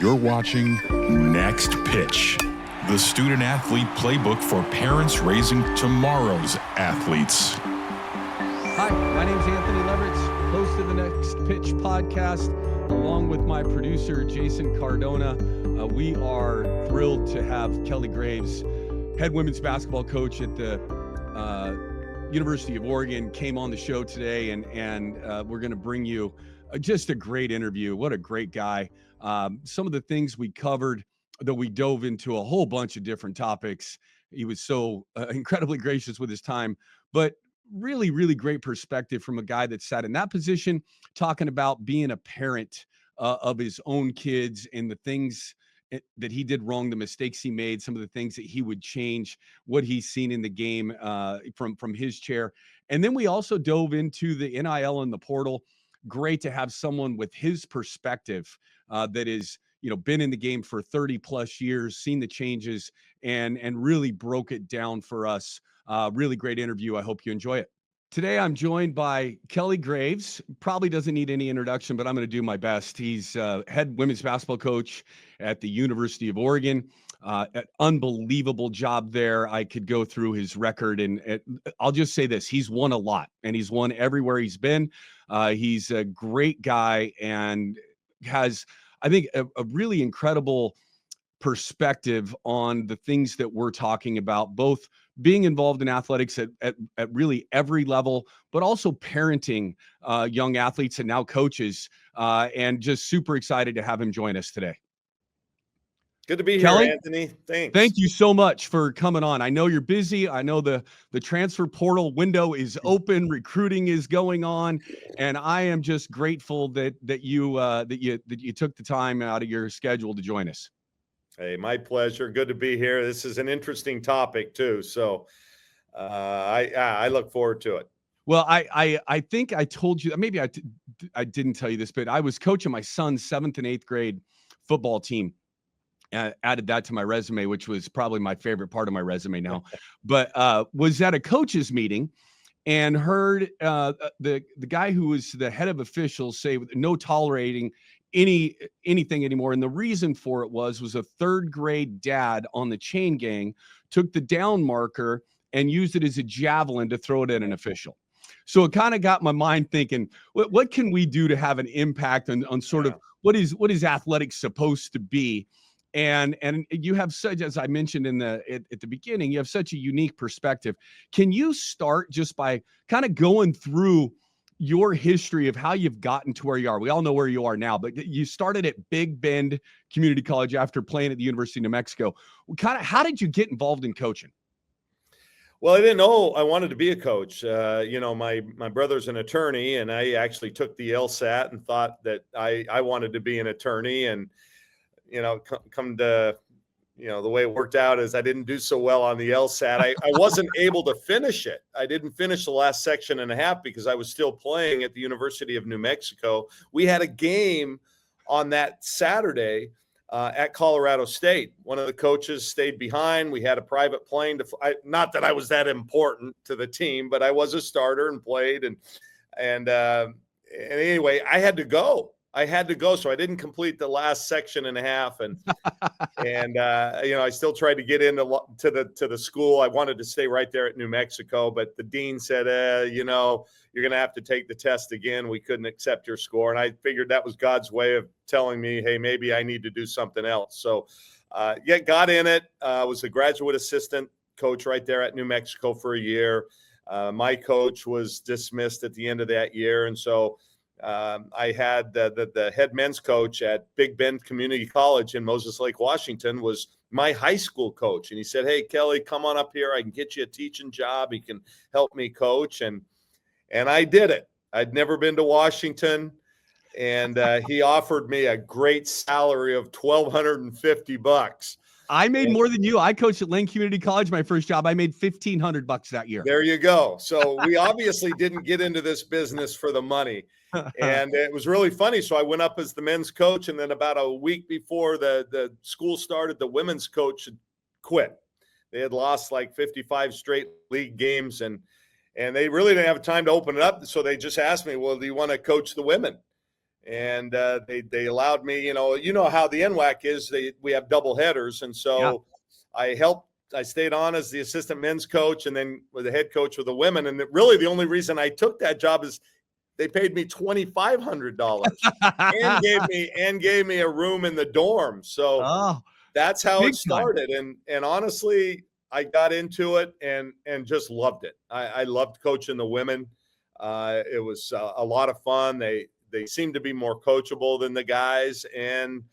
You're watching Next Pitch, the student-athlete playbook for parents raising tomorrow's athletes. Hi, my name is Anthony Leverett, host of the Next Pitch podcast, along with my producer, Jason Cardona. We are thrilled to have Kelly Graves, head women's basketball coach at the University of Oregon, came on the show today, and we're going to bring you just a great interview. What a great guy. Some of the things we covered, though we dove into a whole bunch of different topics. He was so incredibly gracious with his time, but really, really great perspective from a guy that sat in that position, talking about being a parent of his own kids and the things that he did wrong, the mistakes he made, some of the things that he would change, what he's seen in the game from his chair. And then we also dove into the NIL and the portal. Great to have someone with his perspective that is, been in the game for 30 plus years, seen the changes, and really broke it down for us. Really great interview. I hope you enjoy it. Today, I'm joined by Kelly Graves. Probably doesn't need any introduction, but I'm going to do my best. He's head women's basketball coach at the University of Oregon. An unbelievable job there. I could go through his record, and I'll just say this. He's won a lot, and he's won everywhere he's been. He's a great guy and has, I think, a really incredible perspective on the things that we're talking about, both being involved in athletics at really every level, but also parenting young athletes and now coaches, and just super excited to have him join us today. Good to be Kelly, here, Anthony. Thanks. Thank you so much for coming on. I know you're busy. I know the transfer portal window is open, recruiting is going on, and I am just grateful that you took the time out of your schedule to join us. Hey, my pleasure. Good to be here. This is an interesting topic too, so I look forward to it. Well, I think I told you, maybe I didn't tell you this, but I was coaching my son's 7th and 8th grade football team. Added that to my resume, which was probably my favorite part of my resume now. But was at a coaches meeting and heard the guy who was the head of officials say no tolerating anything anymore. And the reason for it was a 3rd grade dad on the chain gang took the down marker and used it as a javelin to throw it at an official. So it kind of got my mind thinking, what can we do to have an impact on sort of what is athletics supposed to be? And you have such, as I mentioned at the beginning, you have such a unique perspective. Can you start just by kind of going through your history of how you've gotten to where you are? We all know where you are now, but you started at Big Bend Community College after playing at the University of New Mexico. How did you get involved in coaching? Well, I didn't know I wanted to be a coach. My brother's an attorney, and I actually took the LSAT and thought that I wanted to be an attorney. And come to, the way it worked out is I didn't do so well on the LSAT. I wasn't able to finish it. I didn't finish the last section and a half because I was still playing at the University of New Mexico. We had a game on that Saturday at Colorado State. One of the coaches stayed behind. We had a private plane not that I was that important to the team, but I was a starter and played. And anyway, I had to go. So I didn't complete the last section and a half, and I still tried to get into the school. I wanted to stay right there at New Mexico, but the dean said, you're going to have to take the test again. We couldn't accept your score, and I figured that was God's way of telling me, hey, maybe I need to do something else. So, got in it. Was a graduate assistant coach right there at New Mexico for a year. My coach was dismissed at the end of that year, and so. I had the head men's coach at Big Bend Community College in Moses Lake, Washington, was my high school coach. And he said, hey, Kelly, come on up here. I can get you a teaching job. He can help me coach. And I did it. I'd never been to Washington. And he offered me a great salary of $1,250. I made more than you. I coached at Lane Community College, my first job. I made $1,500 that year. There you go. So we obviously didn't get into this business for the money. And it was really funny. So I went up as the men's coach, and then about a week before the school started, the women's coach had quit. They had lost like 55 straight league games, and they really didn't have time to open it up. So they just asked me, well, do you want to coach the women? and they allowed me. You know how the NWAC is. We have double headers, and so I helped. I stayed on as the assistant men's coach, and then with the head coach with the women. And really, the only reason I took that job is they paid me $2,500 and gave me a room in the dorm. So that's how it started. And honestly, I got into it and just loved it. I loved coaching the women. It was a lot of fun. They seemed to be more coachable than the guys, and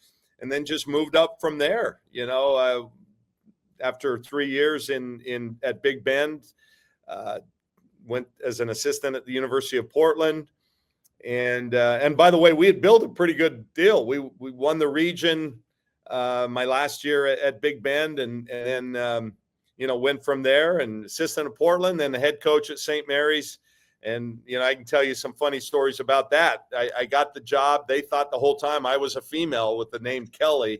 then just moved up from there. After 3 years at Big Bend, went as an assistant at the University of Portland. And by the way, we had built a pretty good deal. We won the region my last year at Big Bend, and then went from there, and assistant at Portland, then the head coach at St. Mary's. And I can tell you some funny stories about that. I got the job. They thought the whole time I was a female with the name Kelly.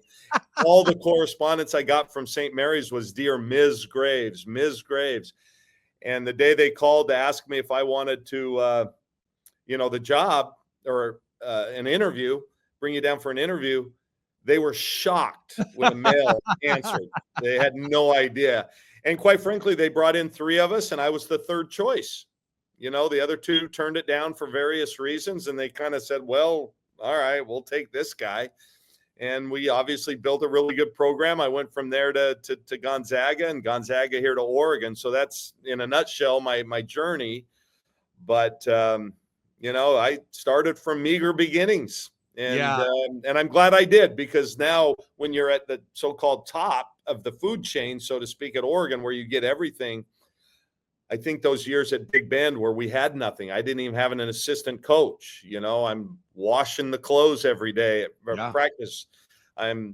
All the correspondence I got from St. Mary's was "Dear Ms. Graves, Ms. Graves." And the day they called to ask me if I wanted to, the job or an interview, bring you down for an interview, they were shocked when a male answered. They had no idea. And quite frankly, they brought in 3 of us, and I was the third choice. The other 2 turned it down for various reasons, and they kind of said, well, all right, we'll take this guy. And we obviously built a really good program. I went from there to Gonzaga, and Gonzaga here to Oregon. So that's, in a nutshell, my journey. But, I started from meager beginnings. And I'm glad I did, because now when you're at the so-called top of the food chain, so to speak, at Oregon, where you get everything, I think those years at Big Bend where we had nothing, I didn't even have an assistant coach. I'm washing the clothes every day at practice. I'm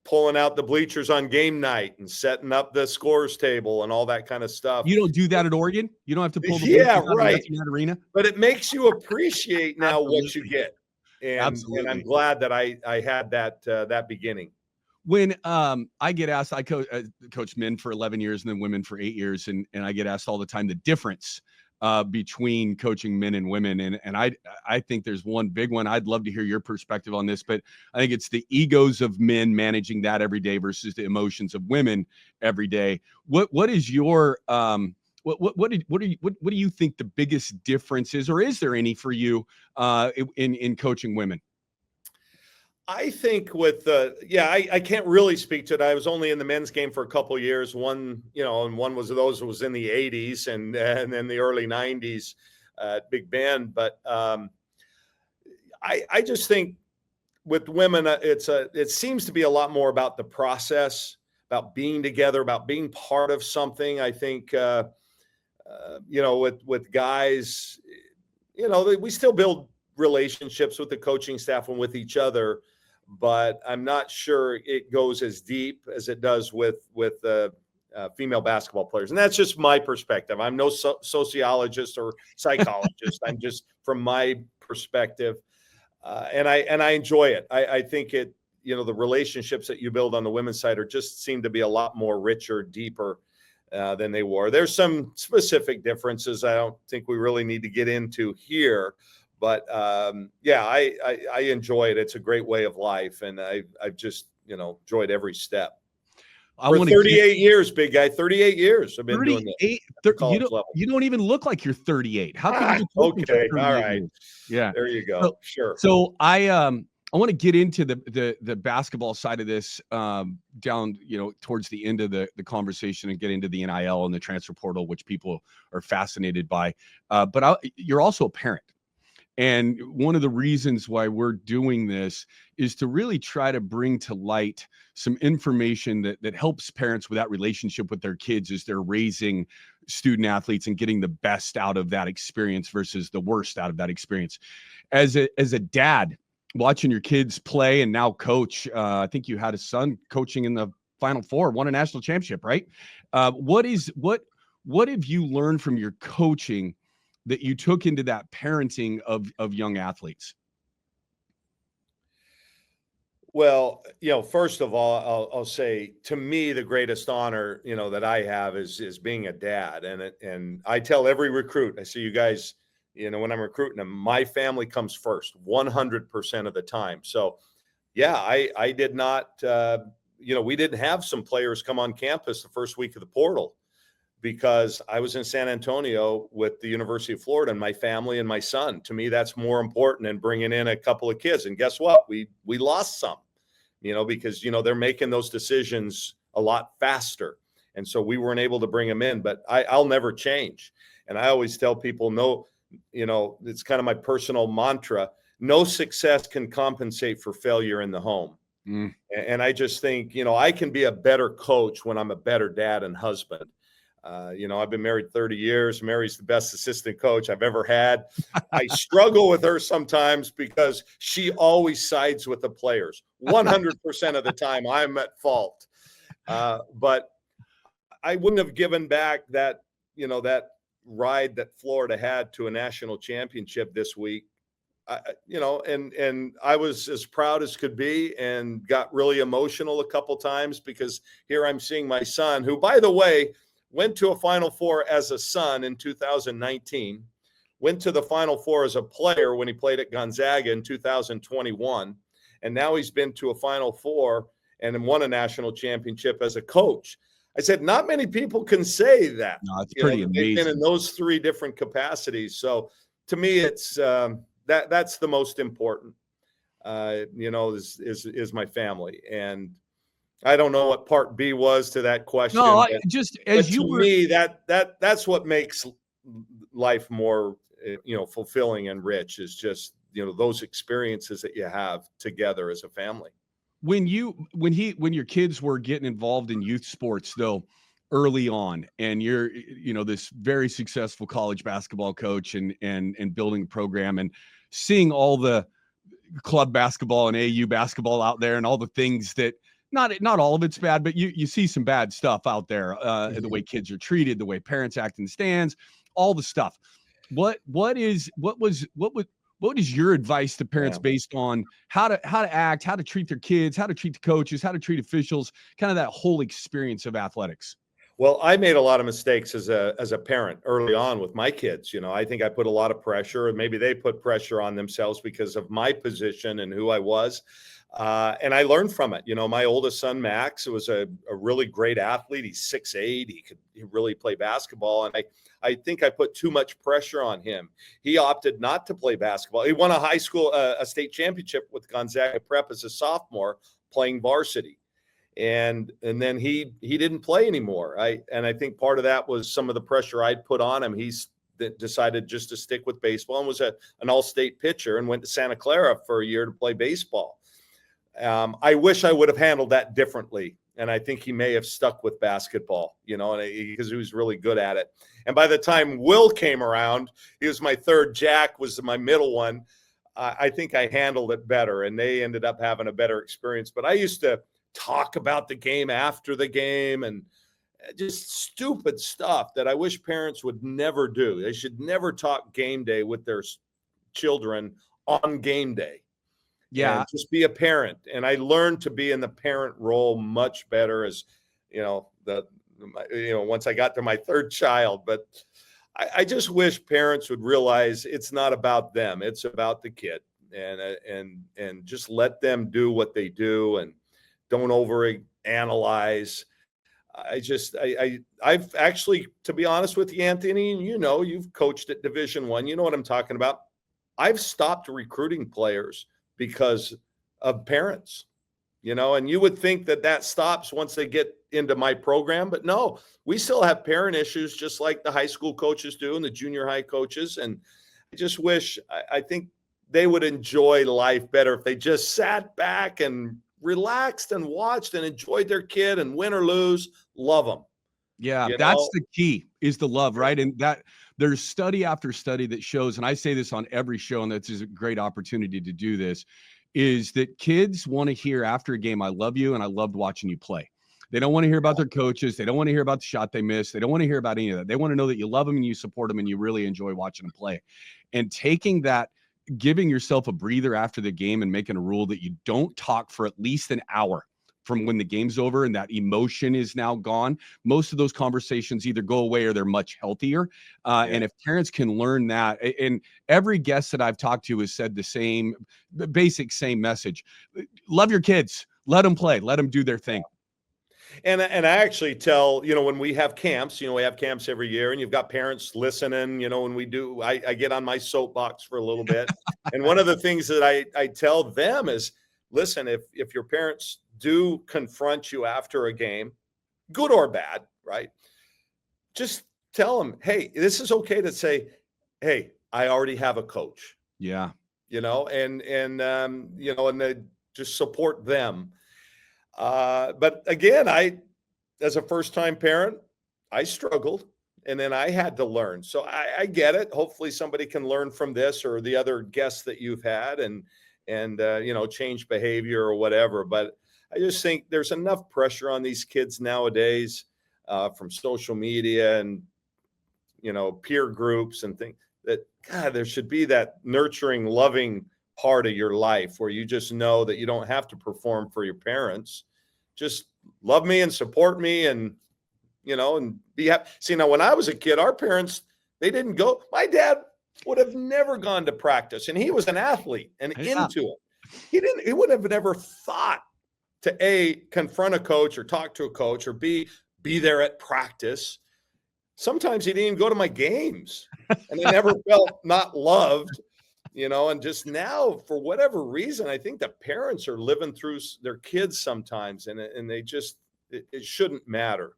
pulling out the bleachers on game night and setting up the scores table and all that kind of stuff. You don't do that at Oregon? You don't have to pull the bleachers out of that arena? But it makes you appreciate now what you get. And I'm glad that I had that beginning. When I get asked, I coached men for 11 years and then women for 8 years, and I get asked all the time the difference between coaching men and women, and I think there's one big one. I'd love to hear your perspective on this, but I think it's the egos of men managing that every day versus the emotions of women every day. What is your what do you think the biggest difference is, or is there any for you in coaching women? I think I can't really speak to it. I was only in the men's game for a couple of years. One, and one was was in the 80s and then the early 90s at Big Bend. But I just think with women, it seems to be a lot more about the process, about being together, about being part of something. I think, with guys, we still build relationships with the coaching staff and with each other, but I'm not sure it goes as deep as it does with female basketball players. And that's just my perspective. I'm no sociologist or psychologist. I'm just from my perspective. And I enjoy it. I think the relationships that you build on the women's side seem to be a lot more richer, deeper than they were. There's some specific differences I don't think we really need to get into here. But I enjoy it. It's a great way of life, and I've just enjoyed every step. For 38 years, big guy. 38 years I've been doing this. You don't even look like you're 38. How can you? Okay, all right. Years? Yeah, there you go. Sure. So I want to get into the basketball side of this down towards the end of the conversation and get into the NIL and the transfer portal, which people are fascinated by. But you're also a parent. And one of the reasons why we're doing this is to really try to bring to light some information that helps parents with that relationship with their kids as they're raising student athletes and getting the best out of that experience versus the worst out of that experience. As a dad, watching your kids play and now coach, I think you had a son coaching in the Final Four, won a national championship, right? What have you learned from your coaching that you took into that parenting of young athletes? Well, first of all, I'll say, to me, the greatest honor, that I have is being a dad. And I tell every recruit, I say, you guys when I'm recruiting them, my family comes first 100% of the time. So yeah, I did not, we didn't have some players come on campus the first week of the portal because I was in San Antonio with the University of Florida and my family and my son. To me, that's more important than bringing in a couple of kids. And guess what? We lost some, because, they're making those decisions a lot faster. And so we weren't able to bring them in, but I'll never change. And I always tell people, no, it's kind of my personal mantra. No success can compensate for failure in the home. And I just think, I can be a better coach when I'm a better dad and husband. I've been married 30 years. Mary's the best assistant coach I've ever had. I struggle with her sometimes because she always sides with the players. 100% of the time I'm at fault. But I wouldn't have given back that ride that Florida had to a national championship this week. And I was as proud as could be and got really emotional a couple times because here I'm seeing my son, who, by the way, went to a Final Four as a son in 2019, went to the Final Four as a player when he played at Gonzaga in 2021, and now he's been to a Final Four and won a national championship as a coach. I said, not many people can say that. No, it's pretty amazing. They've been in those three different capacities. So to me, it's that's the most important, is my family. And I don't know what part B was to that question. No, me, that's what makes life more, fulfilling and rich is just, those experiences that you have together as a family. When your kids were getting involved in youth sports though, early on, and you're, this very successful college basketball coach and building a program and seeing all the club basketball and AU basketball out there and all the things that not all of it's bad, but you see some bad stuff out there, the way kids are treated, the way parents act in the stands, all the stuff. What is your advice to parents based on how to act, how to treat their kids, how to treat the coaches, how to treat officials, kind of that whole experience of athletics? Well, I made a lot of mistakes as a parent early on with my kids. I think I put a lot of pressure, and maybe they put pressure on themselves because of my position and who I was. And I learned from it. My oldest son, Max, was a really great athlete. He's 6'8". He could really play basketball. And I think I put too much pressure on him. He opted not to play basketball. He won a state championship with Gonzaga Prep as a sophomore playing varsity. And then he didn't play anymore. I think part of that was some of the pressure I'd put on him. He's decided just to stick with baseball and was an all-state pitcher and went to Santa Clara for a year to play baseball. I wish I would have handled that differently. And I think he may have stuck with basketball, because he was really good at it. And by the time Will came around, he was my third. Jack was my middle one. I think I handled it better, and they ended up having a better experience. But I used to talk about the game after the game and just stupid stuff that I wish parents would never do. They should never talk game day with their children on game day. Yeah. And just be a parent. And I learned to be in the parent role much better as, once I got to my third child. But I just wish parents would realize it's not about them. It's about the kid, and just let them do what they do and don't over analyze. I've actually, to be honest with you, Anthony, and you've coached at Division I, you know what I'm talking about. I've stopped recruiting players because of parents, and you would think that stops once they get into my program, but no, we still have parent issues just like the high school coaches do and the junior high coaches. And I just wish, I think they would enjoy life better if they just sat back and relaxed and watched and enjoyed their kid, and win or lose, love them. Yeah, that's the key, is the love, right? And that there's study after study that shows, and I say this on every show, and that's a great opportunity to do this, is that kids want to hear after a game, I love you and I loved watching you play. They don't want to hear about their coaches. They don't want to hear about the shot they missed. They don't want to hear about any of that. They want to know that you love them and you support them and you really enjoy watching them play. And taking that, giving yourself a breather after the game and making a rule that you don't talk for at least an hour from when the game's over and that emotion is now gone, most of those conversations either go away or they're much healthier. And if parents can learn that, and every guest that I've talked to has said the same basic same message: love your kids, let them play, let them do their thing. And I actually tell, when we have camps, we have camps every year, and you've got parents listening, when we do, I get on my soapbox for a little bit. And one of the things that I tell them is, listen, if your parents do confront you after a game, good or bad, right? Just tell them, hey, this is okay to say, hey, I already have a coach. Yeah. And they just support them. But again, as a first-time parent, I struggled, and then I had to learn. So I get it. Hopefully somebody can learn from this or the other guests that you've had and change behavior or whatever. But I just think there's enough pressure on these kids nowadays from social media and, peer groups and things that, God, there should be that nurturing, loving part of your life where you just know that you don't have to perform for your parents. Just love me and support me and be happy. See, now when I was a kid, our parents, they didn't go. My dad would have never gone to practice, and he was an athlete and into it. He would have never thought to confront a coach or talk to a coach or be there at practice. Sometimes he didn't even go to my games, and I never felt not loved. And just now, for whatever reason, I think the parents are living through their kids sometimes, and they just, it shouldn't matter.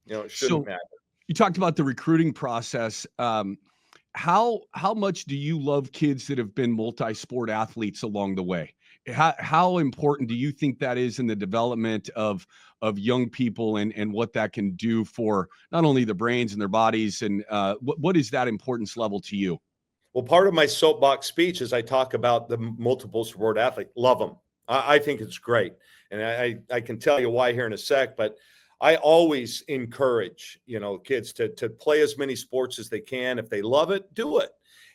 It shouldn't matter. You talked about the recruiting process. How much do you love kids that have been multi-sport athletes along the way? How important do you think that is in the development of young people and what that can do for not only the brains and their bodies, and what is that importance level to you? Well, part of my soapbox speech is I talk about the multiple sport athlete. Love them. I think it's great. And I can tell you why here in a sec, but I always encourage, kids to play as many sports as they can. If they love it, do it.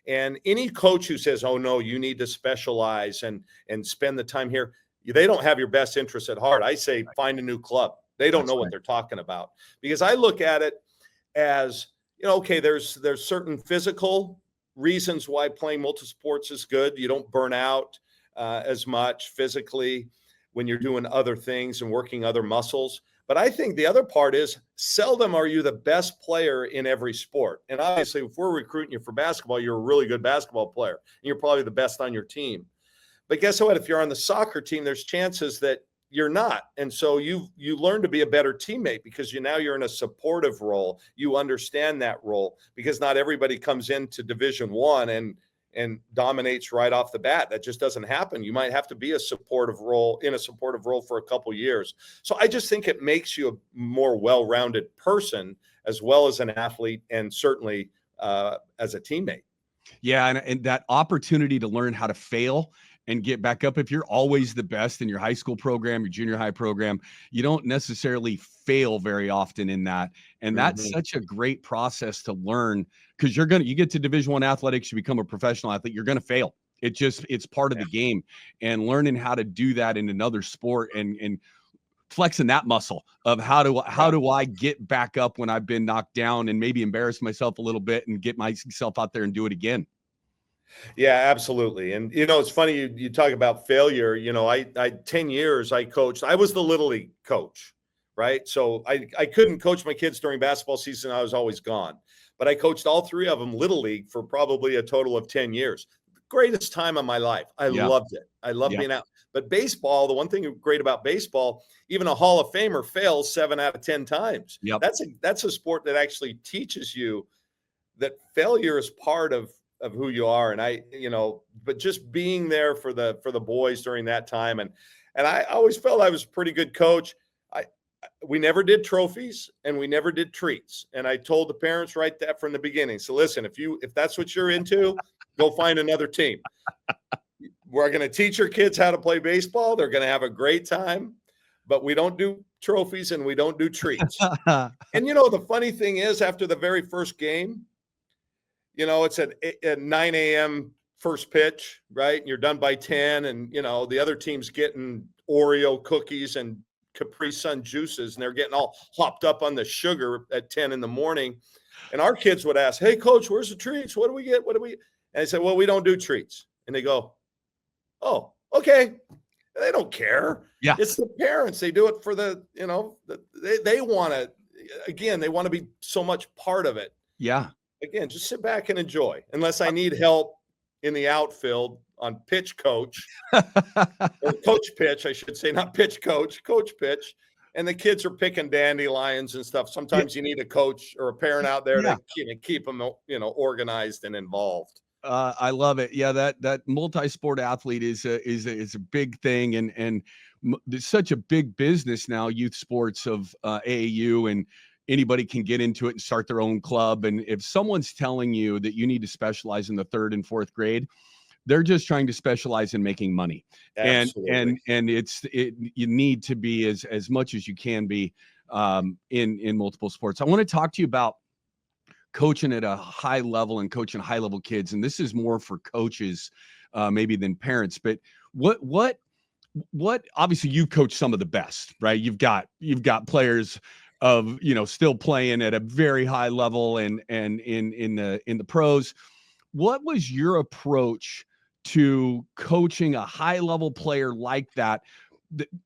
And any coach who says, oh, no, you need to specialize and spend the time here, they don't have your best interests at heart. I say find a new club. They don't know what they're talking about. Because I look at it as, okay, there's certain physical reasons why playing multi-sports is good. You don't burn out as much physically when you're doing other things and working other muscles. But I think the other part is seldom are you the best player in every sport. And obviously, if we're recruiting you for basketball, you're a really good basketball player. And you're probably the best on your team. But guess what? If you're on the soccer team, there's chances that you're not. And so you learn to be a better teammate because now you're in a supportive role. You understand that role because not everybody comes into Division I and dominates right off the bat. That just doesn't happen. You might have to be in a supportive role for a couple years. So I just think it makes you a more well-rounded person as well as an athlete and certainly as a teammate. Yeah. And that opportunity to learn how to fail and get back up. If you're always the best in your high school program, your junior high program, you don't necessarily fail very often in that. And that's such a great process to learn because you get to Division I athletics, you become a professional athlete, you're going to fail. It's part of the game, and learning how to do that in another sport and flexing that muscle of how do I get back up when I've been knocked down and maybe embarrass myself a little bit and get myself out there and do it again. Yeah, absolutely. And, it's funny you talk about failure. I 10 years I coached. I was the Little League coach, right? So I couldn't coach my kids during basketball season. I was always gone. But I coached all three of them Little League for probably a total of 10 years. Greatest time of my life. I loved it. I loved being out. But baseball, the one thing great about baseball, even a Hall of Famer fails 7 out of 10 times. Yep. That's a sport that actually teaches you that failure is part of who you are. And but just being there for the boys during that time. And I always felt I was a pretty good coach. We never did trophies and we never did treats. And I told the parents right that from the beginning. So listen, if that's what you're into, go find another team. We're going to teach your kids how to play baseball. They're going to have a great time, but we don't do trophies and we don't do treats. And the funny thing is, after the very first game, it's at 9 a.m. first pitch, right? And you're done by 10, and the other team's getting Oreo cookies and Capri Sun juices, and they're getting all hopped up on the sugar at 10 in the morning. And our kids would ask, "Hey, coach, where's the treats? What do we get? What do we?" And I said, "Well, we don't do treats." And they go, "Oh, okay." They don't care. Yeah. It's the parents. They do it for they want to, again, they want to be so much part of it. Yeah. Again, just sit back and enjoy, unless I need help in the outfield on pitch coach or coach pitch, I should say, not pitch coach, coach pitch. And the kids are picking dandelions and stuff. Sometimes you need a coach or a parent out there to keep them, organized and involved. I love it. Yeah, that multi-sport athlete is a big thing, and there's such a big business now. Youth sports of AAU, and anybody can get into it and start their own club. And if someone's telling you that you need to specialize in the 3rd and 4th grade, they're just trying to specialize in making money. Absolutely. And you need to be as much as you can be in multiple sports. I want to talk to you about coaching at a high level and coaching high level kids. And this is more for coaches, maybe than parents, but what, obviously you've coached some of the best, right? You've got players of, still playing at a very high level and in the pros. What was your approach to coaching a high level player like that,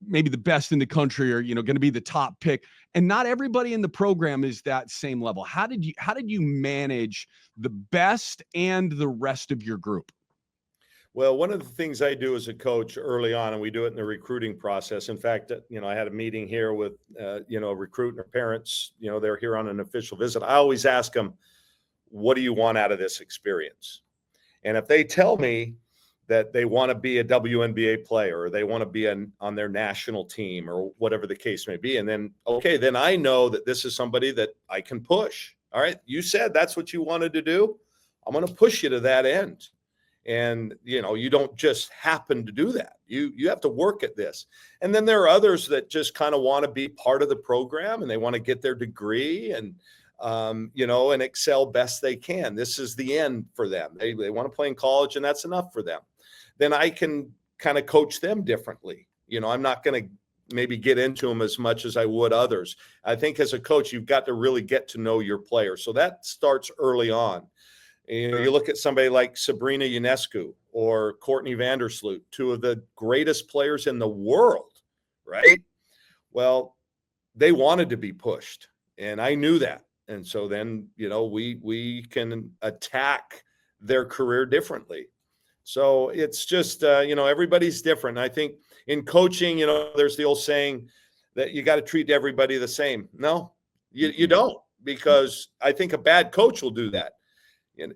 maybe the best in the country, or going to be the top pick, and not everybody in the program is that same level? How did you manage the best and the rest of your group? Well, one of the things I do as a coach early on, and we do it in the recruiting process. In fact, I had a meeting here with a recruit and their parents. They're here on an official visit. I always ask them, "What do you want out of this experience?" And if they tell me that they want to be a WNBA player, or they want to be on their national team, or whatever the case may be, and then I know that this is somebody that I can push. All right, you said that's what you wanted to do. I'm going to push you to that end. And you don't just happen to do that. You have to work at this. And then there are others that just kind of want to be part of the program, and they want to get their degree and and excel best they can. This is the end for them. They want to play in college, and that's enough for them. Then I can kind of coach them differently. I'm not going to maybe get into them as much as I would others. I think as a coach, you've got to really get to know your players. So that starts early on. You look at somebody like Sabrina Ionescu or Courtney Vandersloot, 2 of the greatest players in the world, right? Well, they wanted to be pushed, and I knew that. And so then, we can attack their career differently. So it's just, everybody's different. I think in coaching, there's the old saying that you got to treat everybody the same. No, you don't, because I think a bad coach will do that.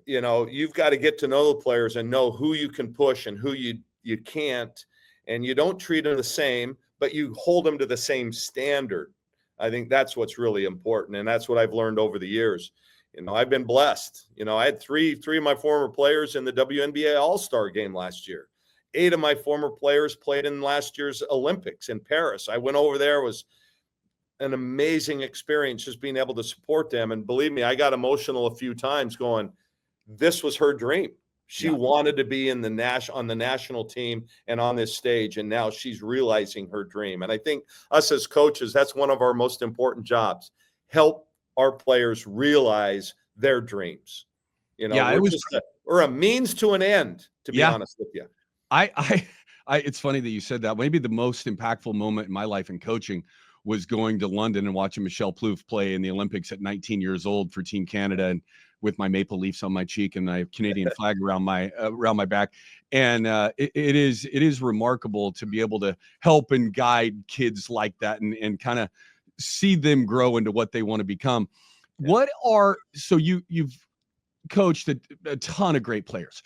You've got to get to know the players and know who you can push and who you can't. And you don't treat them the same, but you hold them to the same standard. I think that's what's really important. And that's what I've learned over the years. I've been blessed. I had three of my former players in the WNBA All-Star game last year. 8 of my former players played in last year's Olympics in Paris. I went over there. It was an amazing experience, just being able to support them. And believe me, I got emotional a few times going, this was her dream. She wanted to be on the national team and on this stage, and now she's realizing her dream. And I think us as coaches, that's one of our most important jobs. Help our players realize their dreams. We're a means to an end, to be honest with you. It's funny that you said that. Maybe the most impactful moment in my life in coaching was going to London and watching Michelle Plouffe play in the Olympics at 19 years old for Team Canada, and with my maple leafs on my cheek and my Canadian flag around my back. And it is remarkable to be able to help and guide kids like that, and kind of see them grow into what they want to become. Yeah. So you've coached a ton of great players.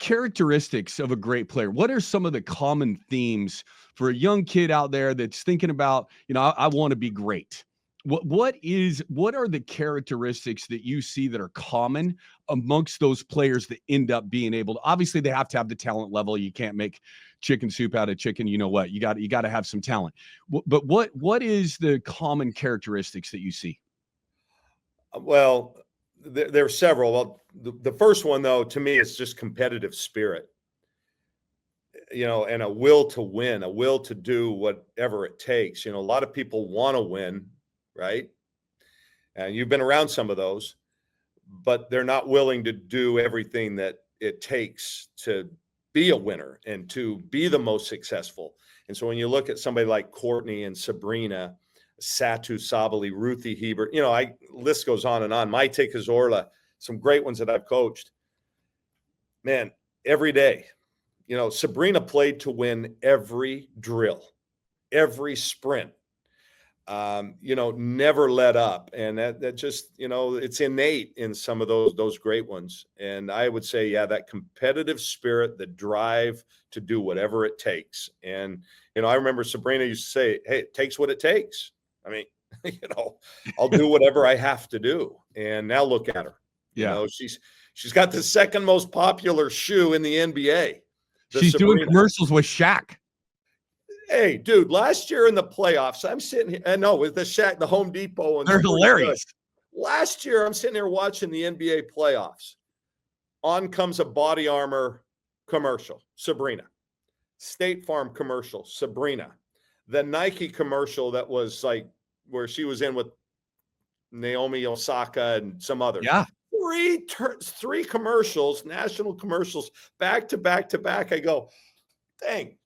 Characteristics of a great player. What are some of the common themes for a young kid out there that's thinking about, I want to be great? What are the characteristics that you see that are common amongst those players that end up being able to, obviously they have to have the talent level. You can't make chicken soup out of chicken. You got to have some talent. But what is the common characteristics that you see? Well, there are several. Well, the first one, though, to me, is just competitive spirit. and a will to win, a will to do whatever it takes. A lot of people want to win, right? And you've been around some of those, but they're not willing to do everything that it takes to be a winner and to be the most successful. And so when you look at somebody like Courtney and Sabrina, Satu Sabali, Ruthie Hebert, list goes on and on. Maite Cazorla, some great ones that I've coached. Man, every day, Sabrina played to win every drill, every sprint, never let up. And that just, it's innate in some of those great ones. And I would say, yeah, that competitive spirit, the drive to do whatever it takes. And, I remember Sabrina used to say, hey, it takes what it takes. I mean, I'll do whatever I have to do. And now look at her. Yeah. She's got the second most popular shoe in the NBA. She's Sabrina. doing commercials with Shaq. Hey, dude, last year in the playoffs, I'm sitting here. I know with the Shaq, the Home Depot. And they're hilarious. Last year, I'm sitting there watching the NBA playoffs. On comes a Body Armor commercial, Sabrina. State Farm commercial, Sabrina. The Nike commercial that was like where she was in with Naomi Osaka and some others. Yeah. Three commercials, national commercials, back to back to back. I go, dang,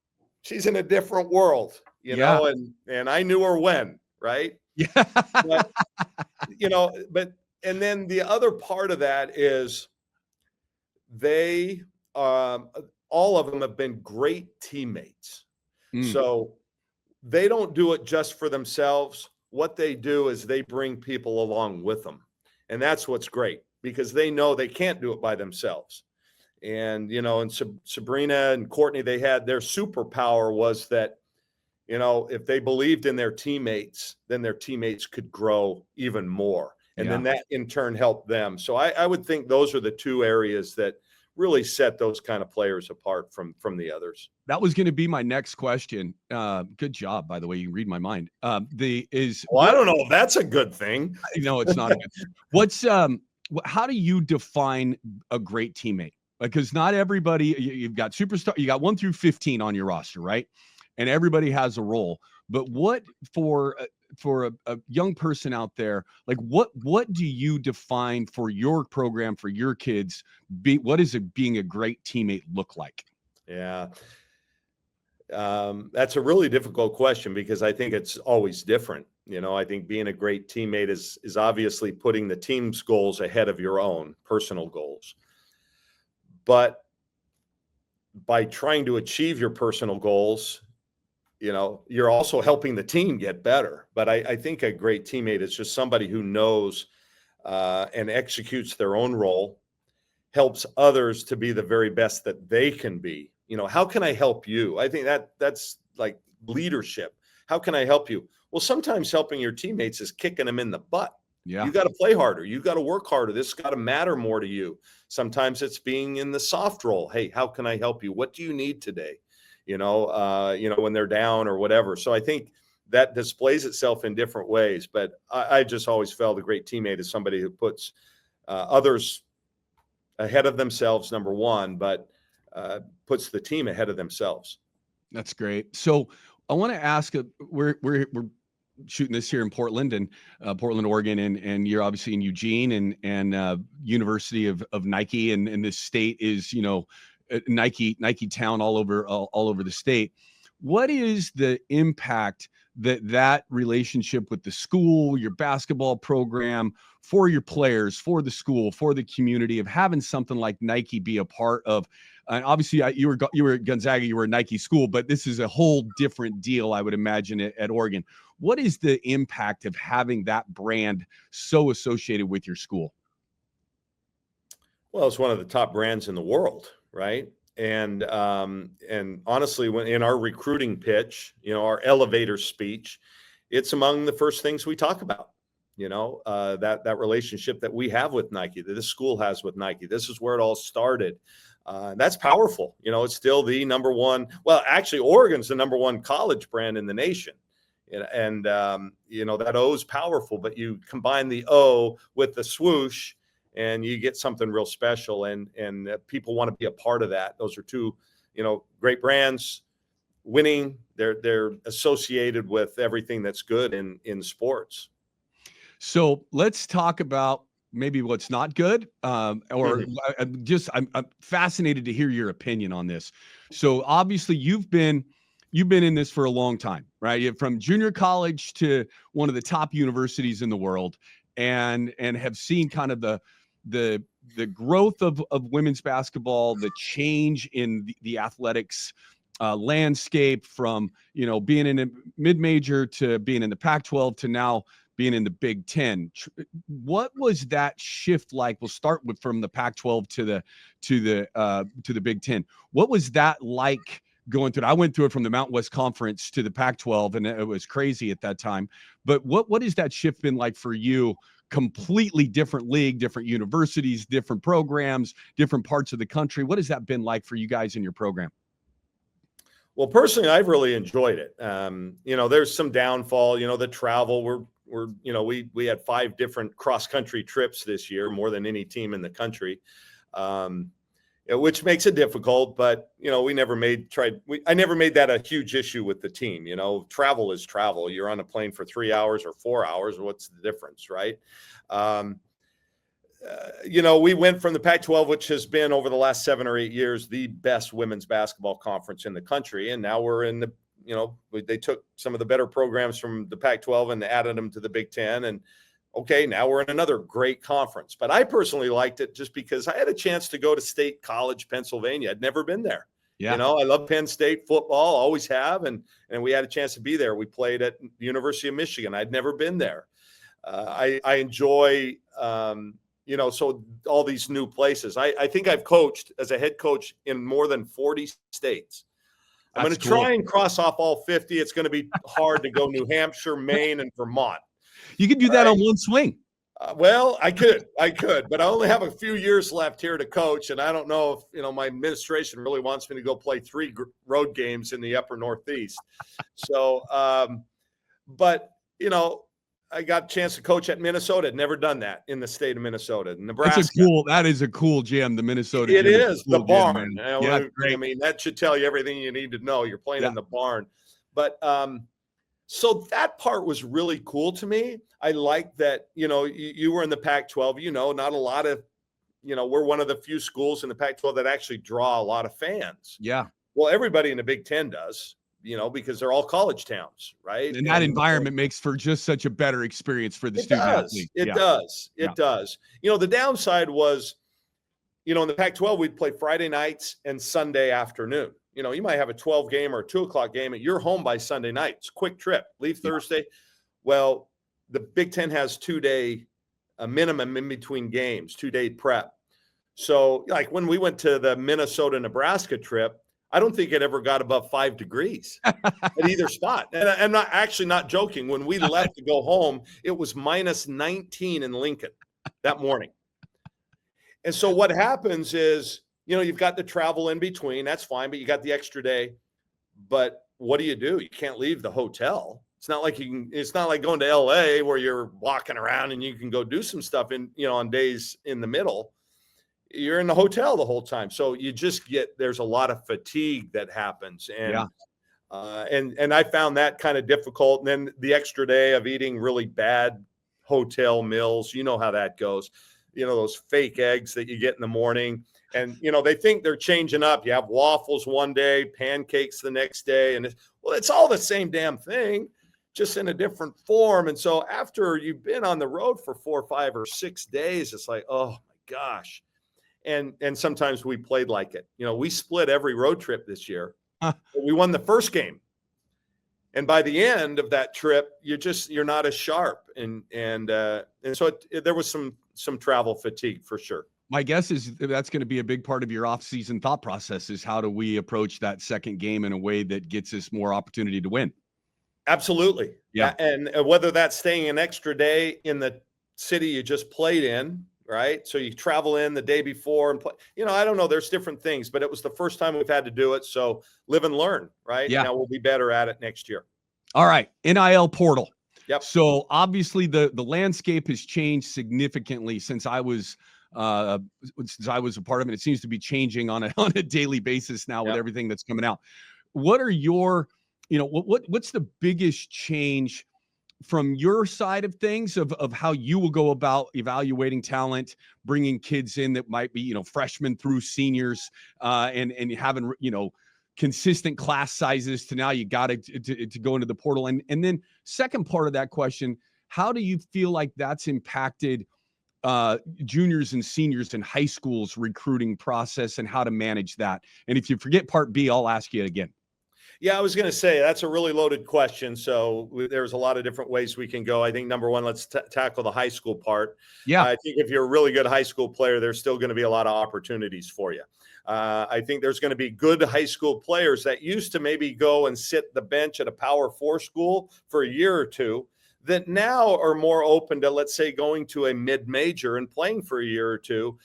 she's in a different world, know, and I knew her when, right? Yeah. But, and then the other part of that is they, all of them have been great teammates. So they don't do it just for themselves. What they do is they bring people along with them. And that's what's great because they know they can't do it by themselves. And, and Sabrina and Courtney, they had their superpower was that, if they believed in their teammates, then their teammates could grow even more. And then that in turn helped them. So I would think those are the two areas that really set those kind of players apart from the others. That was going to be my next question. Good job, by the way. You read my mind. I don't know if that's a good thing. No, it's not a good thing. How do you define a great teammate? Because not everybody, you've got superstar, you got 1 through 15 on your roster, right? And everybody has a role. But what for a young person out there, like what do you define for your program, for your kids? What does being a great teammate look like? Yeah. That's a really difficult question because I think it's always different. I think being a great teammate is obviously putting the team's goals ahead of your own personal goals. But by trying to achieve your personal goals, you're also helping the team get better. But I think a great teammate is just somebody who knows and executes their own role, helps others to be the very best that they can be. How can I help you? I think that's like leadership. How can I help you? Well, sometimes helping your teammates is kicking them in the butt. Yeah. You got to play harder. You got to work harder. This got to matter more to you. Sometimes it's being in the soft role. Hey, how can I help you? What do you need today? When they're down or whatever. So I think that displays itself in different ways. But I just always felt a great teammate is somebody who puts others ahead of themselves, number one, but puts the team ahead of themselves. That's great. So I want to ask, we're shooting this here in Portland and Portland, Oregon, and you're obviously in Eugene and University of Nike, and this state is, Nike town all over the state. What is the impact that relationship with the school, your basketball program, for your players, for the school, for the community of having something like Nike be a part of? And obviously you were at Gonzaga, you were a Nike school, but this is a whole different deal, I would imagine, at Oregon. What is the impact of having that brand so associated with your school? Well, it's one of the top brands in the world, right? And honestly, when in our recruiting pitch, our elevator speech, it's among the first things we talk about. That relationship that we have with Nike, that this school has with Nike. This is where it all started. That's powerful. It's still the number one. Well, actually, Oregon's the number one college brand in the nation. And that O is powerful, but you combine the O with the swoosh and you get something real special, and people want to be a part of that. Those are two great brands, winning. They're associated with everything that's good in sports. So let's talk about maybe what's not good, or I'm fascinated to hear your opinion on this. So obviously you've been in this for a long time, right? From junior college to one of the top universities in the world, and have seen kind of the growth of women's basketball, the change in the athletics landscape from, being in a mid-major to being in the Pac-12 to now being in the Big Ten. What was that shift like? We'll start with from the Pac-12 to the Big Ten. What was that like going through it? I went through it from the Mountain West Conference to the Pac-12, and it was crazy at that time. But what has that shift been like for you? Completely different league, different universities, different programs, different parts of the country. What has that been like for you guys in your program? Well, personally, I've really enjoyed it. There's some downfall, the travel. We had 5 different cross-country trips this year, more than any team in the country, which makes it difficult. But, I never made that a huge issue with the team. Travel is travel. You're on a plane for 3 hours or 4 hours. What's the difference, right? We went from the Pac-12, which has been over the last 7 or 8 years, the best women's basketball conference in the country. And now we're in they took some of the better programs from the Pac-12 and added them to the Big Ten. And okay, now we're in another great conference. But I personally liked it just because I had a chance to go to State College, Pennsylvania. I'd never been there. Yeah. I love Penn State football, always have. And we had a chance to be there. We played at the University of Michigan. I'd never been there. I enjoy, so all these new places. I think I've coached as a head coach in more than 40 states. I'm going to try and cross off all 50. It's going to be hard to go New Hampshire, Maine, and Vermont. You can do that on one swing. Well, I could, but I only have a few years left here to coach. And I don't know if, my administration really wants me to go play 3 road games in the upper Northeast. So, but, I got a chance to coach at Minnesota. I'd never done that in the state of Minnesota. Nebraska. That is a cool gym, the Minnesota gym. It is, the barn. Great. I mean, that should tell you everything you need to know. You're playing in the barn. But so that part was really cool to me. I like that, you were in the Pac-12, not a lot of, we're one of the few schools in the Pac-12 that actually draw a lot of fans. Yeah. Well, everybody in the Big Ten does. Because they're all college towns, right? And that environment makes for just such a better experience for the student athlete. It does. The downside was, in the Pac-12, we'd play Friday nights and Sunday afternoon. You might have a 12 game or a 2:00 game and you're home by Sunday night. It's a quick trip, leave Thursday. Well, the Big Ten has 2-day minimum in between games, 2-day prep. So like when we went to the Minnesota-Nebraska trip, I don't think it ever got above 5 degrees at either spot. And I'm not joking. When we left to go home, it was -19 in Lincoln that morning. And so what happens is, you've got the travel in between. That's fine, but you got the extra day. But what do? You can't leave the hotel. It's not like it's not like going to LA where you're walking around and you can go do some stuff on days in the middle. You're in the hotel the whole time. So you just there's a lot of fatigue that happens. And, and I found that kind of difficult. And then the extra day of eating really bad hotel meals, you know how that goes, those fake eggs that you get in the morning and, they think they're changing up. You have waffles one day, pancakes the next day. And it's all the same damn thing, just in a different form. And so after you've been on the road for 4 or 5 or 6 days, it's like, oh my gosh. And sometimes we played like it. We split every road trip this year. We won the first game. And by the end of that trip, you're not as sharp. And so there was some travel fatigue for sure. My guess is that's going to be a big part of your off-season thought process is how do we approach that second game in a way that gets us more opportunity to win? Absolutely. Yeah. And whether that's staying an extra day in the city you just played in, right? So you travel in the day before and play, I don't know. There's different things, but it was the first time we've had to do it. So live and learn, right? Yeah. Now we'll be better at it next year. All right. NIL portal. Yep. So obviously the landscape has changed significantly since I was since I was a part of it. It seems to be changing on a daily basis now with Yep. everything that's coming out. What are your, what's the biggest change from your side of things of how you will go about evaluating talent, bringing kids in that might be, freshmen through seniors, and having, consistent class sizes to now you got to go into the portal. And then second part of that question, how do you feel like that's impacted juniors and seniors in high school's recruiting process and how to manage that? And if you forget part B, I'll ask you again. Yeah, I was going to say that's a really loaded question. So there's a lot of different ways we can go. I think number one, let's tackle the high school part. Yeah. I think if you're a really good high school player, there's still going to be a lot of opportunities for you. I think there's going to be good high school players that used to maybe go and sit the bench at a Power 4 school for a year or two that now are more open to, let's say, going to a mid-major and playing for a year or two,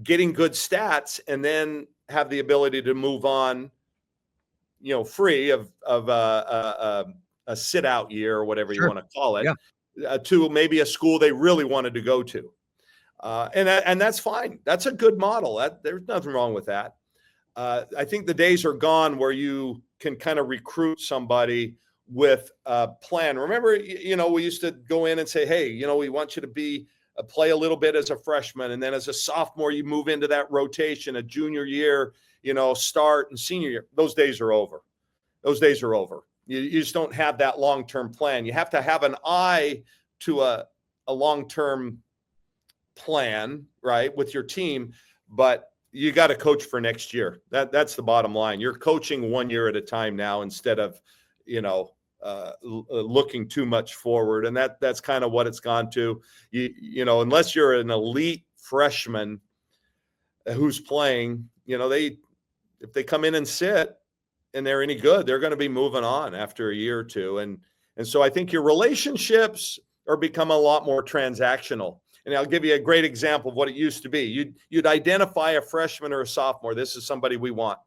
getting good stats, and then have the ability to move on, free of a sit-out year or whatever you want to call it, to maybe a school they really wanted to go to. And that's fine. That's a good model. There's nothing wrong with that. I think the days are gone where you can kind of recruit somebody with a plan. Remember, we used to go in and say, hey, we want you to play a little bit as a freshman. And then as a sophomore, you move into that rotation, a junior year, start, and senior year. Those days are over. You just don't have that long-term plan. You have to have an eye to a long-term plan, right, with your team, but you got to coach for next year. That's the bottom line. You're coaching 1 year at a time now instead of, looking too much forward. And that's kind of what it's gone to. Unless you're an elite freshman who's playing, if they come in and sit and they're any good, they're going to be moving on after a year or two. And so I think your relationships are become a lot more transactional. And I'll give you a great example of what it used to be. You'd identify a freshman or a sophomore. This is somebody we want.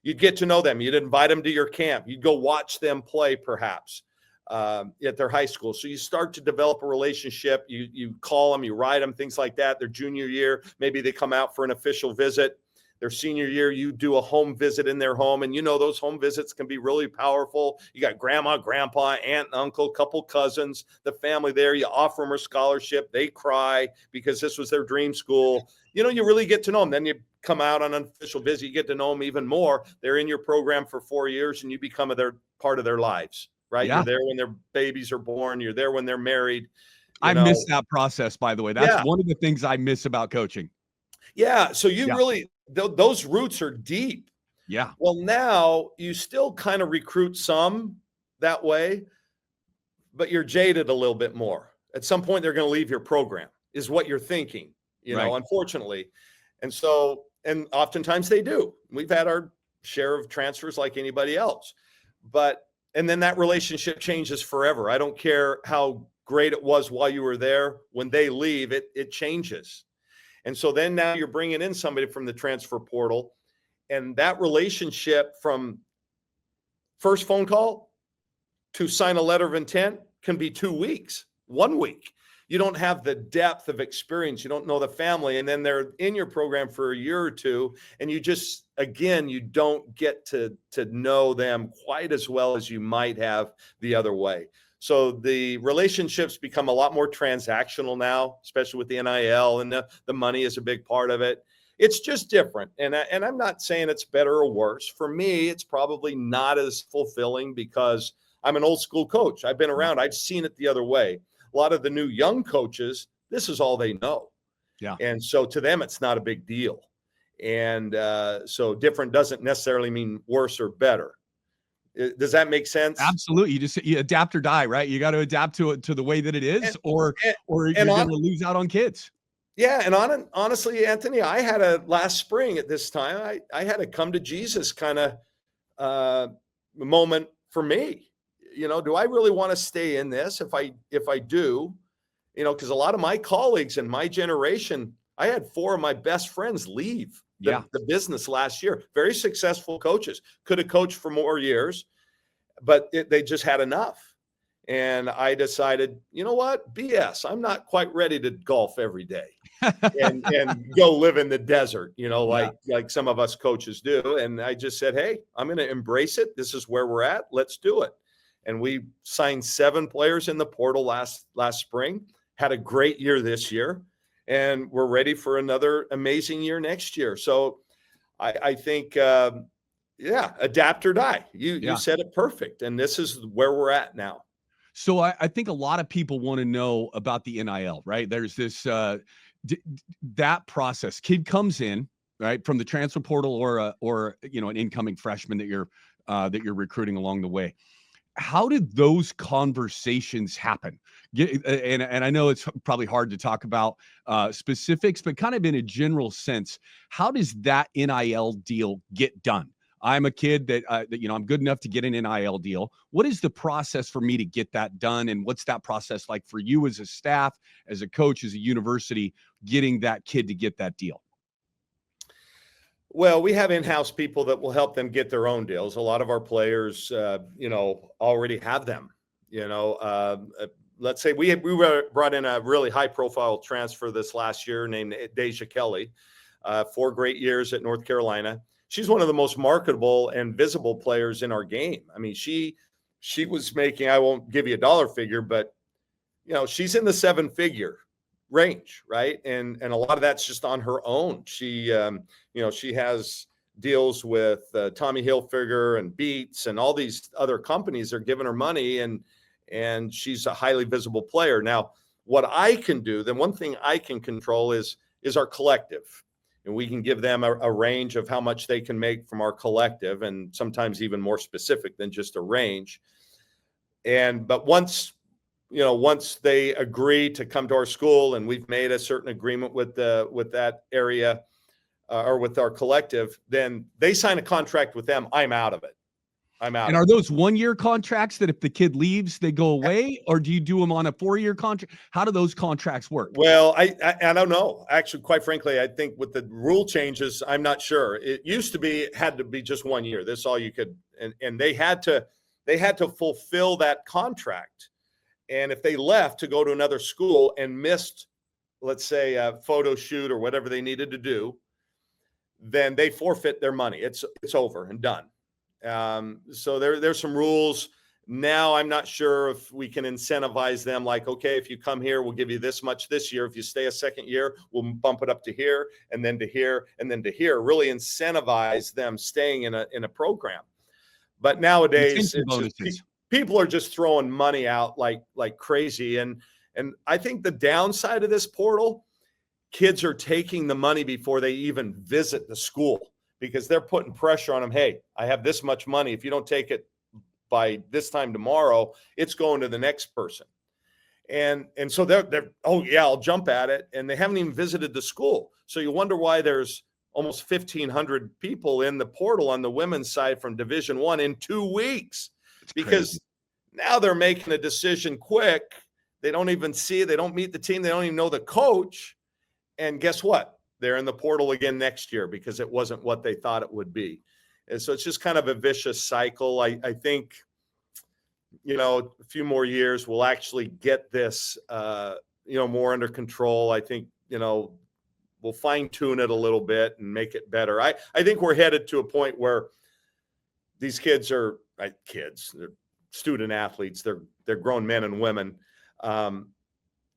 You'd get to know them. You'd invite them to your camp. You'd go watch them play perhaps at their high school. So you start to develop a relationship. You call them, you write them, things like that. Their junior year, maybe they come out for an official visit. Their senior year, you do a home visit in their home. And those home visits can be really powerful. You got grandma, grandpa, aunt, and uncle, couple cousins, the family there. You offer them a scholarship. They cry because this was their dream school. You really get to know them. Then you come out on an official visit. You get to know them even more. They're in your program for 4 years and you become part of their lives, right? Yeah. You're there when their babies are born. You're there when they're married. I miss that process, by the way. That's one of the things I miss about coaching. Yeah. So really, those roots are deep. Yeah. Well, now you still kind of recruit some that way, but you're jaded a little bit more. At some point, they're going to leave your program, is what you're thinking, unfortunately. And so, and oftentimes they do. We've had our share of transfers like anybody else. And then that relationship changes forever. I don't care how great it was while you were there. When they leave, it changes. And so then now you're bringing in somebody from the transfer portal, and that relationship from first phone call to sign a letter of intent can be 2 weeks, 1 week. You don't have the depth of experience. You don't know the family. And then they're in your program for a year or two. And you just, again, you don't get to know them quite as well as you might have the other way. So the relationships become a lot more transactional now, especially with the NIL, and the money is a big part of it. It's just different. And I'm not saying it's better or worse. For me, it's probably not as fulfilling because I'm an old school coach. I've been around. I've seen it the other way. A lot of the new young coaches, this is all they know. Yeah. And so to them, it's not a big deal. And so different doesn't necessarily mean worse or better. Does that make sense? Absolutely. You adapt or die, right? You got to adapt to the way that it is, or you're going to lose out on kids. Yeah. And honestly, Anthony, I had a last spring at this time, I had a come to Jesus kind of moment for me. Do I really want to stay in this? If I do, because a lot of my colleagues in my generation, I had 4 of my best friends leave the business last year. Very successful coaches, could have coached for more years, but they just had enough. And I decided, you know what? BS. I'm not quite ready to golf every day and go live in the desert, Yeah. like some of us coaches do. And I just said, hey, I'm going to embrace it. This is where we're at. Let's do it. And we signed 7 players in the portal last spring, had a great year this year, and we're ready for another amazing year next year. So I think, adapt or die. You Yeah. said it perfect. And this is where we're at now. So I think a lot of people want to know about the NIL, right? There's this that process. Kid comes in, right, from the transfer portal or an incoming freshman that you're recruiting along the way. How did those conversations happen? And I know it's probably hard to talk about specifics, but kind of in a general sense, how does that NIL deal get done? I'm a kid that I'm good enough to get an NIL deal. What is the process for me to get that done? And what's that process like for you as a staff, as a coach, as a university, getting that kid to get that deal? Well, we have in-house people that will help them get their own deals. A lot of our players, already have them. Let's say we brought in a really high-profile transfer this last year named Deja Kelly, 4 great years at North Carolina. She's one of the most marketable and visible players in our game. I mean, she was making, I won't give you a dollar figure, but she's in the 7-figure range, right? And a lot of that's just on her own. She has deals with Tommy Hilfiger and Beats and all these other companies are giving her money, and she's a highly visible player. Now, what I can do, then one thing I can control is our collective. And we can give them a range of how much they can make from our collective, and sometimes even more specific than just a range. But once they agree to come to our school and we've made a certain agreement with that area or with our collective, then they sign a contract with them. I'm out of it. And are those 1-year contracts that if the kid leaves, they go away, or do you do them on a 4-year contract? How do those contracts work? Well, I don't know. Actually, quite frankly, I think with the rule changes, I'm not sure. It used to be, it had to be just 1 year. That's all you could, and they had to fulfill that contract. And if they left to go to another school and missed, let's say, a photo shoot or whatever they needed to do, then they forfeit their money. It's over and done. So there's some rules. Now I'm not sure if we can incentivize them like, okay, if you come here, we'll give you this much this year. If you stay a second year, we'll bump it up to here and then to here and then to here, really incentivize them staying in a program. But nowadays, people are just throwing money out like crazy. And I think the downside of this portal, kids are taking the money before they even visit the school because they're putting pressure on them. Hey, I have this much money. If you don't take it by this time tomorrow, it's going to the next person. And so they're, oh yeah, I'll jump at it. And they haven't even visited the school. So you wonder why there's almost 1,500 people in the portal on the women's side from Division I in 2 weeks. It's because crazy. Now they're making a decision quick. They don't even see it. They don't meet the team. They don't even know the coach. And guess what? They're in the portal again next year because it wasn't what they thought it would be. And so it's just kind of a vicious cycle. I think, a few more years we'll actually get this, more under control. I think, we'll fine tune it a little bit and make it better. I think we're headed to a point where these kids are they're student athletes. They're grown men and women,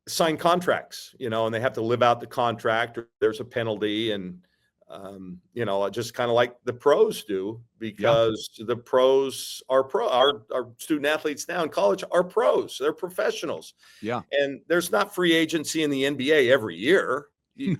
sign contracts, and they have to live out the contract or there's a penalty. And, just kind of like the pros do, because the pros are our student athletes now in college are pros. They're professionals. Yeah. And there's not free agency in the NBA every year. You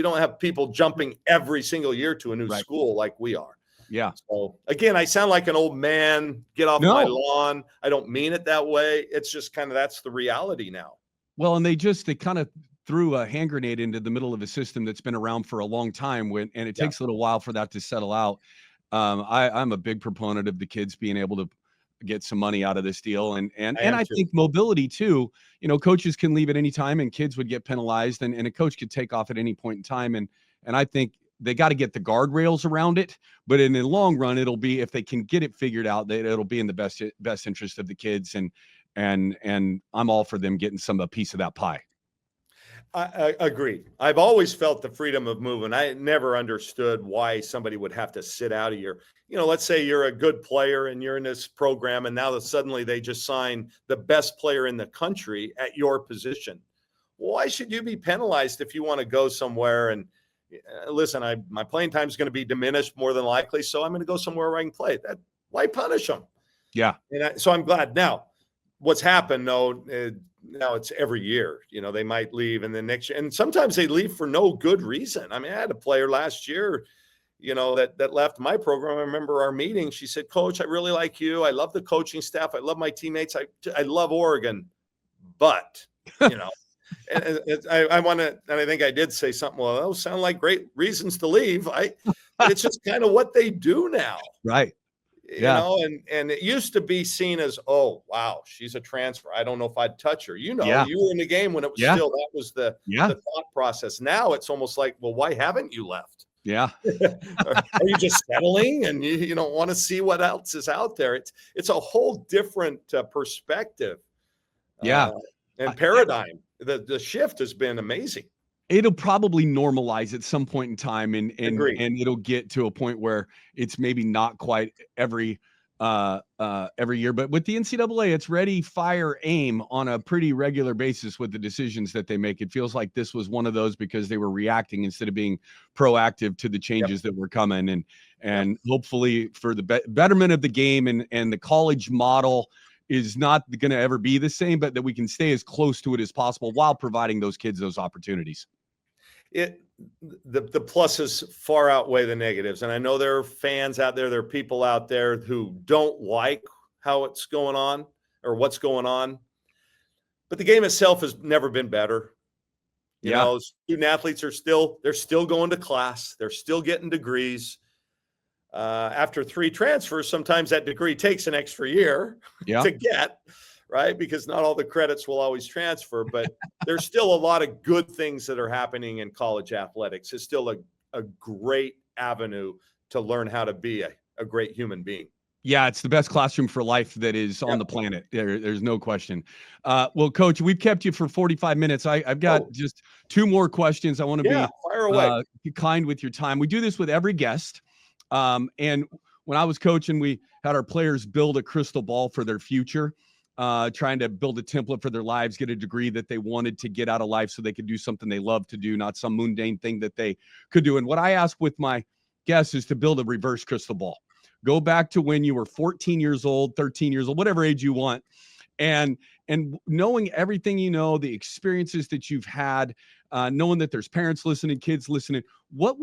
don't have people jumping every single year to a new school like we are. Yeah. So again, I sound like an old man. Get off my lawn. I don't mean it that way. It's just kind of, that's the reality now. Well, and they kind of threw a hand grenade into the middle of a system that's been around for a long time, and it takes a little while for that to settle out. I'm a big proponent of the kids being able to get some money out of this deal, and I think mobility too. Coaches can leave at any time, and kids would get penalized, and a coach could take off at any point in time, and I think they got to get the guardrails around it. But in the long run, it'll be, if they can get it figured out, that it'll be in the best interest of the kids. And and I'm all for them getting a piece of that pie. I agree. I've always felt the freedom of movement. I never understood why somebody would have to sit out a year. Let's say you're a good player and you're in this program, and now that suddenly they just sign the best player in the country at your position. Why should you be penalized if you want to go somewhere? And listen, my playing time is going to be diminished more than likely, so I'm going to go somewhere where I can play. Why punish them? Yeah. So I'm glad. Now, what's happened, though, now it's every year. They might leave, and then next year, and sometimes they leave for no good reason. I mean, I had a player last year, that left my program. I remember our meeting. She said, "Coach, I really like you. I love the coaching staff. I love my teammates. I love Oregon, but and I want to, and I think I did say something. Well, those sound like great reasons to leave. But it's just kind of what they do now, right? Yeah. And it used to be seen as, oh, wow, she's a transfer. I don't know if I'd touch her. You were in the game when it was still, that was the thought process. Now it's almost like, well, why haven't you left? Yeah. Are you just settling and you don't want to see what else is out there? It's a whole different perspective. Yeah. And paradigm. The shift has been amazing. It'll probably normalize at some point in time, and it'll get to a point where it's maybe not quite every year. But with the NCAA, it's ready, fire, aim on a pretty regular basis with the decisions that they make. It feels like this was one of those because they were reacting instead of being proactive to the changes that were coming, and hopefully for the betterment of the game and the college model is not going to ever be the same, but that we can stay as close to it as possible while providing those kids those opportunities. The pluses far outweigh the negatives. And I know there are fans out there, there are people out there who don't like how it's going on or what's going on. But the game itself has never been better. You know, student athletes are still going to class. They're still getting degrees. After 3 transfers, sometimes that degree takes an extra year to get, right? Because not all the credits will always transfer, but there's still a lot of good things that are happening in college athletics. It's still a great avenue to learn how to be a great human being. Yeah, it's the best classroom for life that is on the planet. There's no question. Well, Coach, we've kept you for 45 minutes. I've got just 2 more questions. I want to be kind with your time. We do this with every guest. And when I was coaching, we had our players build a crystal ball for their future, trying to build a template for their lives, get a degree that they wanted to get out of life so they could do something they love to do, not some mundane thing that they could do. And what I ask with my guests is to build a reverse crystal ball. Go back to when you were 14 years old, 13 years old, whatever age you want. And knowing everything, the experiences that you've had, knowing that there's parents listening, kids listening, what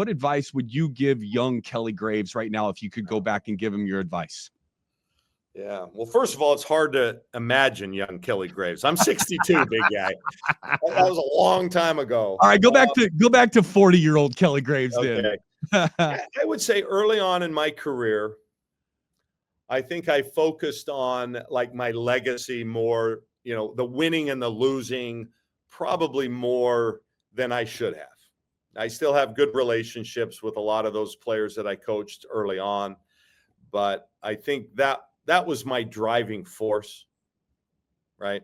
advice would you give young Kelly Graves right now if you could go back and give him your advice? Yeah. Well, first of all, it's hard to imagine young Kelly Graves. I'm 62, big guy. That was a long time ago. All right, go back to 40-year-old Kelly Graves then. I would say early on in my career, I think I focused on like my legacy more, the winning and the losing probably more than I should have. I still have good relationships with a lot of those players that I coached early on, but I think that was my driving force, right?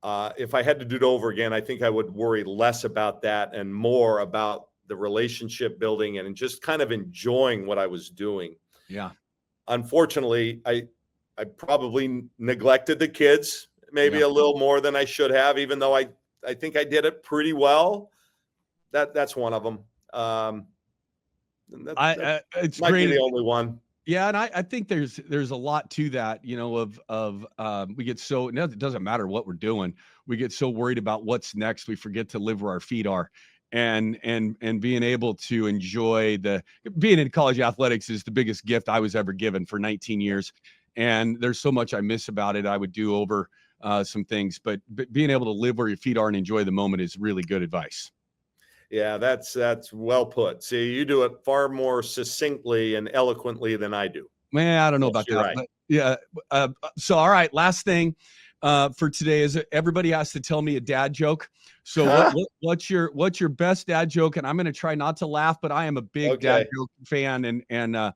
If I had to do it over again, I think I would worry less about that and more about the relationship building and just kind of enjoying what I was doing. Yeah. Unfortunately, I probably neglected the kids maybe a little more than I should have, even though I think I did it pretty well. That's one of them. It's might great. be the only one. Yeah, and I think there's a lot to that, we get so, it doesn't matter what we're doing. We get so worried about what's next. We forget to live where our feet are. And being able to enjoy being in college athletics is the biggest gift I was ever given for 19 years. And there's so much I miss about it. I would do over some things, but being able to live where your feet are and enjoy the moment is really good advice. Yeah, that's well put. See, you do it far more succinctly and eloquently than I do. Man, I don't know about that. Right. But yeah. So, all right, last thing for today is everybody has to tell me a dad joke. So what's your best dad joke? And I'm going to try not to laugh, but I am a big dad joke fan and have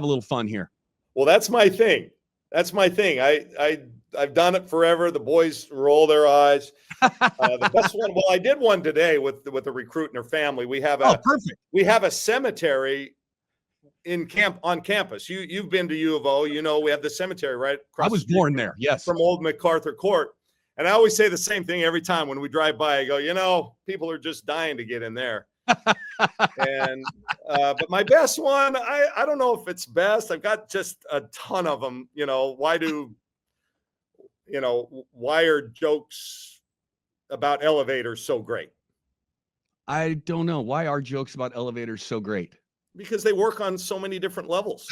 a little fun here. Well, that's my thing. That's my thing. I've done it forever. The boys roll their eyes. The best one. Well, I did one today with a recruit and her family. We have Oh, perfect. a cemetery on campus. You've been to U of O. You know we have the cemetery right across. I was born there. Yes. From old MacArthur Court. And I always say the same thing every time when we drive by. I go, people are just dying to get in there. And but my best one, I don't know if it's best. I've got just a ton of them. Why are jokes about elevators so great? I don't know. Why are jokes about elevators so great? Because they work on so many different levels.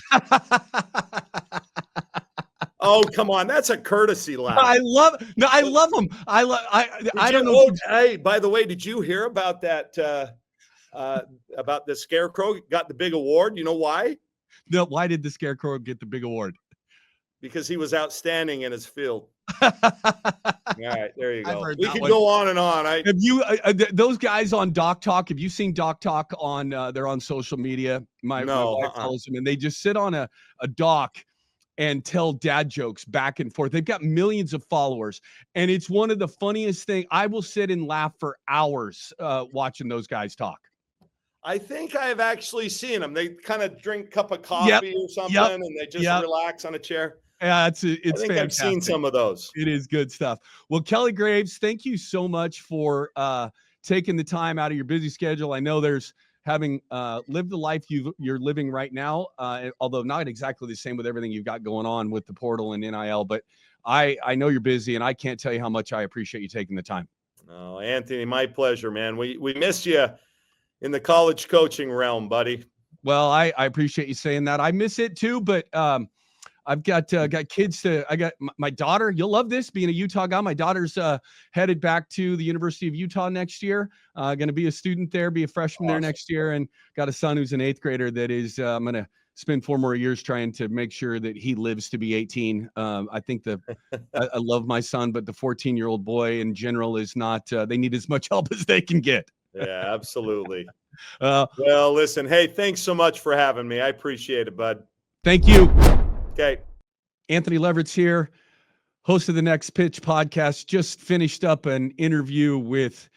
Oh, come on. That's a courtesy laugh. I love them. I don't know. Hey, by the way, did you hear about that? About the Scarecrow got the big award. You know why? No, why did the Scarecrow get the big award? Because he was outstanding in his field. All right, there you go. We could go on and on. Have you those guys on Doc Talk? Have you seen Doc Talk on? They're on social media. My wife follows them, and they just sit on a dock and tell dad jokes back and forth. They've got millions of followers, and it's one of the funniest things. I will sit and laugh for hours watching those guys talk. I think I've actually seen them. They kind of drink a cup of coffee or something, and they just relax on a chair. Yeah, it's I think fantastic. I've seen some of those. It is good stuff. Well, Kelly Graves, thank you so much for taking the time out of your busy schedule. I know there's having lived the life you're living right now, although not exactly the same with everything you've got going on with the portal and NIL, but I know you're busy, and I can't tell you how much I appreciate you taking the time. Oh, Anthony, my pleasure, man. We missed you in the college coaching realm, buddy. Well, I appreciate you saying that. I miss it too, but I've got kids I got my daughter. You'll love this being a Utah guy. My daughter's headed back to the University of Utah next year. Going to be a student there, be a freshman there next year. And got a son who's an 8th grader that is, I'm going to spend 4 more years trying to make sure that he lives to be 18. I think I love my son, but the 14-year-old boy in general is not, they need as much help as they can get. Yeah, absolutely. Well, listen, hey, thanks so much for having me. I appreciate it, bud. Thank you. Okay. Anthony Leverett here, host of the Next Pitch podcast. Just finished up an interview with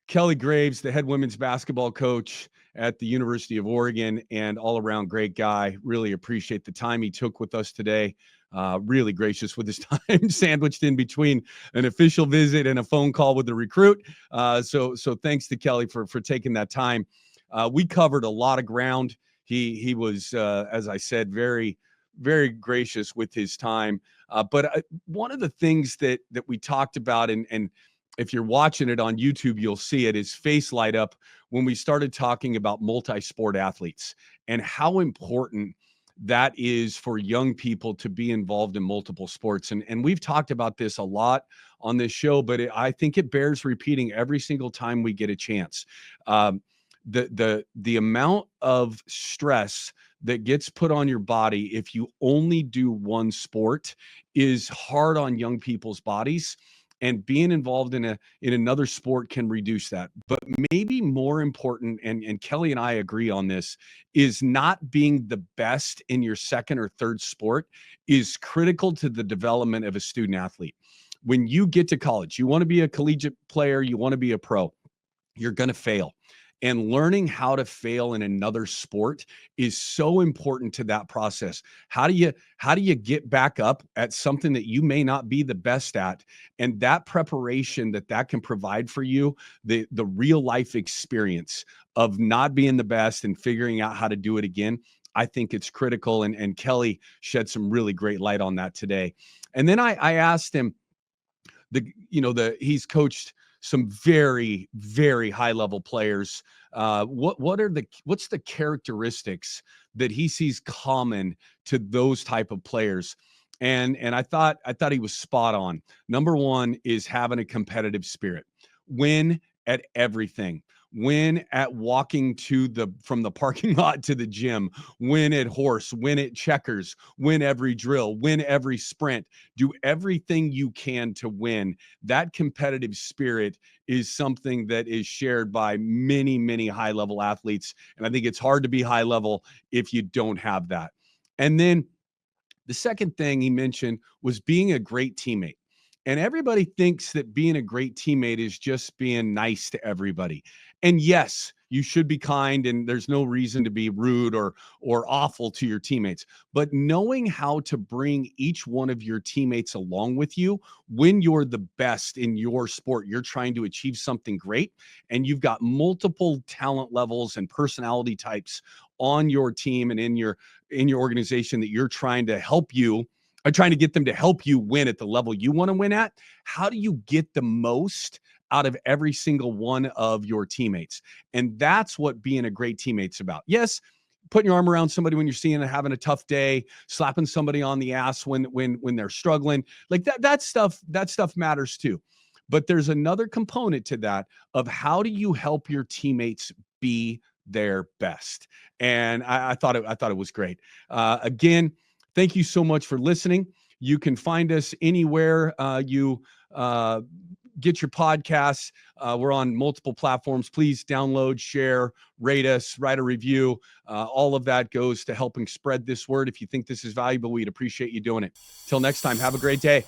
Kelly Graves, the head women's basketball coach at the University of Oregon, and all around great guy. Really appreciate the time he took with us today. Really gracious with his time, sandwiched in between an official visit and a phone call with the recruit. So thanks to Kelly for taking that time. We covered a lot of ground. He was, as I said, very, very gracious with his time. But one of the things that we talked about, and if you're watching it on YouTube, you'll see it, his face light up when we started talking about multi-sport athletes and how important that is for young people to be involved in multiple sports. And we've talked about this a lot on this show, but I think it bears repeating every single time we get a chance. The amount of stress that gets put on your body if you only do one sport is hard on young people's bodies, and being involved in another sport can reduce that. But maybe more important, and Kelly and I agree on this, is not being the best in your second or third sport is critical to the development of a student athlete. When you get to college, you want to be a collegiate player, you want to be a pro, you're going to fail. And learning how to fail in another sport is so important to that process. How do you get back up at something that you may not be the best at? And that preparation that can provide for you, the real life experience of not being the best and figuring out how to do it again, I think it's critical. And Kelly shed some really great light on that today. And then I asked him, he's coached some very, very high level players. What's the characteristics that he sees common to those type of players? And I thought he was spot on. Number one is having a competitive spirit. Win at everything. Win at walking from the parking lot to the gym, win at horse, win at checkers, win every drill, win every sprint, do everything you can to win. That competitive spirit is something that is shared by many, many high-level athletes. And I think it's hard to be high level if you don't have that. And then The second thing he mentioned was being a great teammate. And everybody thinks that being a great teammate is just being nice to everybody. And yes, you should be kind, and there's no reason to be rude or awful to your teammates. But knowing how to bring each one of your teammates along with you when you're the best in your sport, you're trying to achieve something great, and you've got multiple talent levels and personality types on your team and in your organization that you're trying to help you, are trying to get them to help you win at the level you want to win at. How do you get the most out of every single one of your teammates? And that's what being a great teammate's about. Yes, putting your arm around somebody when you're seeing them having a tough day, slapping somebody on the ass when they're struggling, like that stuff matters too. But there's another component to that of how do you help your teammates be their best? And I thought it was great. Again, thank you so much for listening. You can find us anywhere you get your podcasts. We're on multiple platforms. Please download, share, rate us, write a review. All of that goes to helping spread this word. If you think this is valuable, we'd appreciate you doing it. Till next time, have a great day.